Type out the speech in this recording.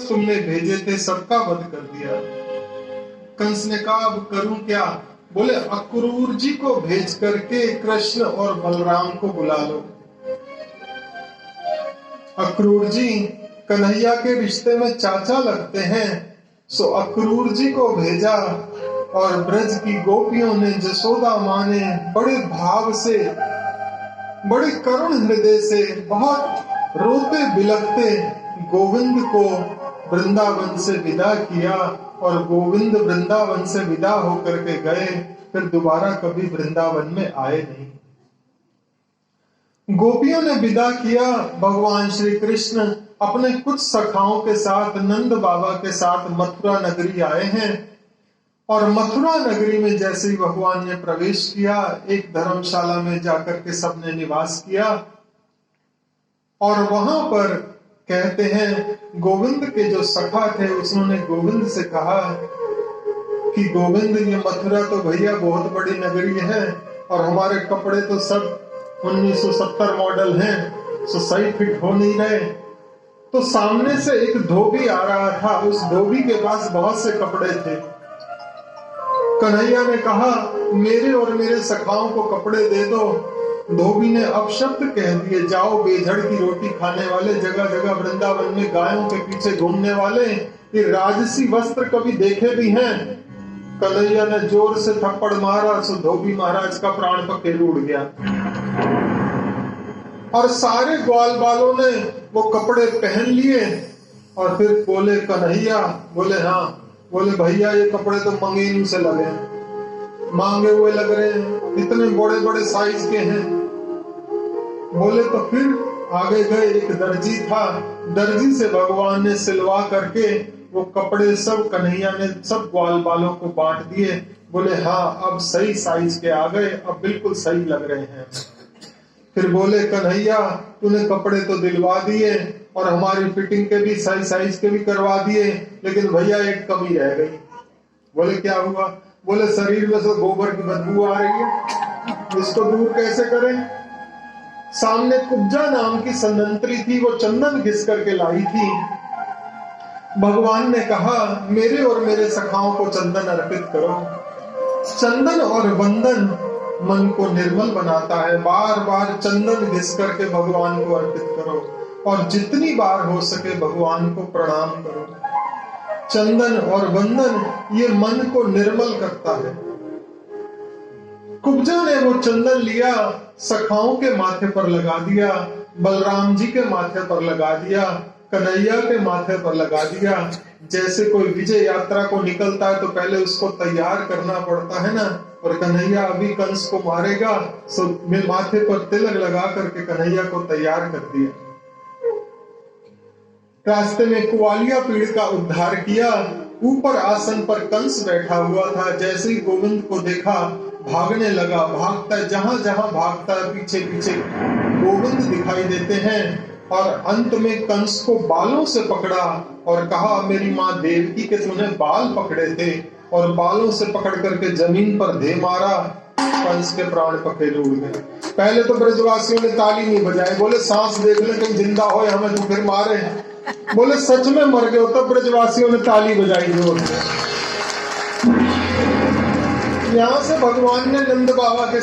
तुमने भेजे थे सबका वध कर दिया। कंस ने कहा अब करूं क्या? बोले अक्रूर जी को भेज करके कृष्ण और बलराम को बुला लो। अक्रूर जी कन्हैया के रिश्ते में चाचा लगते हैं, सो अक्रूर जी को भेजा और ब्रज की गोपियों ने, जसोदा माँ ने बड़े भाव से, बड़े करुण हृदय से, बहुत रोते बिलखते गोविंद को वृंदावन से विदा किया और गोविंद वृंदावन से विदा होकर के गए, फिर दोबारा कभी वृंदावन में आए नहीं। गोपियों ने विदा किया। भगवान श्री कृष्ण अपने कुछ सखाओं के साथ, नंद बाबा के साथ मथुरा नगरी आए हैं और मथुरा नगरी में जैसे ही भगवान ने प्रवेश किया, एक धर्मशाला में जाकर के सबने निवास किया और वहां पर कहते हैं गोविंद के जो सखा थे उसने गोविंद से कहा कि गोविंद, ये मथुरा तो भैया बहुत बड़ी नगरी है और हमारे कपड़े तो सब 1970 मॉडल हैं, सो सही फिट हो नहीं रहे। तो सामने से एक धोबी आ रहा था, उस धोबी के पास बहुत से कपड़े थे। कन्हैया ने कहा मेरे और मेरे सखाओं को कपड़े दे दो। धोबी ने अपशब्द कह दिए, जाओ बेधड़ की रोटी खाने वाले, जगह जगह वृंदावन में गायों के पीछे घूमने वाले, ये राजसी वस्त्र कभी देखे भी हैं? कन्हैया ने जोर से थप्पड़ मारा, सो धोबी महाराज का प्राण पखेरु उड़ गया और सारे ग्वाल बालों ने वो कपड़े पहन लिए और फिर बोले कन्हैया, बोले हाँ, बोले भैया ये कपड़े तो मंगेनू से लगे, मांगे हुए लग रहे हैं, इतने बड़े बड़े साइज के हैं। बोले तो फिर आगे गए, एक दर्जी था, दर्जी से भगवान ने सिलवा करके वो कपड़े सब कन्हैया ने सब ग्वाल बालों को बांट दिए। बोले हाँ अब सही साइज के आ गए, अब बिल्कुल सही लग रहे हैं। फिर बोले कन्हैया तूने कपड़े तो दिलवा दिए और हमारी फिटिंग के भी सही साइज के भी करवा दिए, लेकिन भैया एक कमी रह गई। बोले क्या हुआ? बोले शरीर में से गोबर की बदबू आ रही है, इसको दूर कैसे करें? सामने कुब्जा नाम की संयंत्री थी, वो चंदन घिस करके लाई थी। भगवान ने कहा मेरे और मेरे सखाओं को चंदन अर्पित करो। चंदन और वंदन मन को निर्मल बनाता है। बार बार चंदन घिस करके भगवान को अर्पित करो और जितनी बार हो सके भगवान को प्रणाम करो। चंदन और वंदन ये मन को निर्मल करता है। कुब्जा ने वो चंदन लिया, सखाओं के माथे पर लगा दिया, बलराम जी के माथे पर लगा दिया, कन्हैया के माथे पर लगा दिया। जैसे कोई विजय यात्रा को निकलता है तो पहले उसको तैयार करना पड़ता है ना, और कन्हैया अभी कंस को मारेगा, सो माथे पर तिलक लगा करके कन्हैया को तैयार कर दिया। रास्ते में कुआलिया पीड़ का उद्धार किया। ऊपर आसन पर कंस बैठा हुआ था। जैसे ही गोविंद को देखा भागने लगा, भागता है, जहां जहां भागता है पीछे पीछे गोविंद दिखाई देते हैं। और अंत में कंस को बालों से पकड़ा और कहा मेरी माँ देवकी के तूने बाल पकड़े थे, और बालों से पकड़ करके जमीन पर दे मारा। कंस के प्राण पखेरु उड़ गए। पहले तो ब्रजवासियों ने ताली नहीं बजाई, बोले सांस देख ले कहीं जिंदा हो हमें तो फिर मारे। बोले सच में मर गए, तब ब्रजवासियों ने ताली बजाई जोर से। यहाँ से भगवान ने नंद बाबा के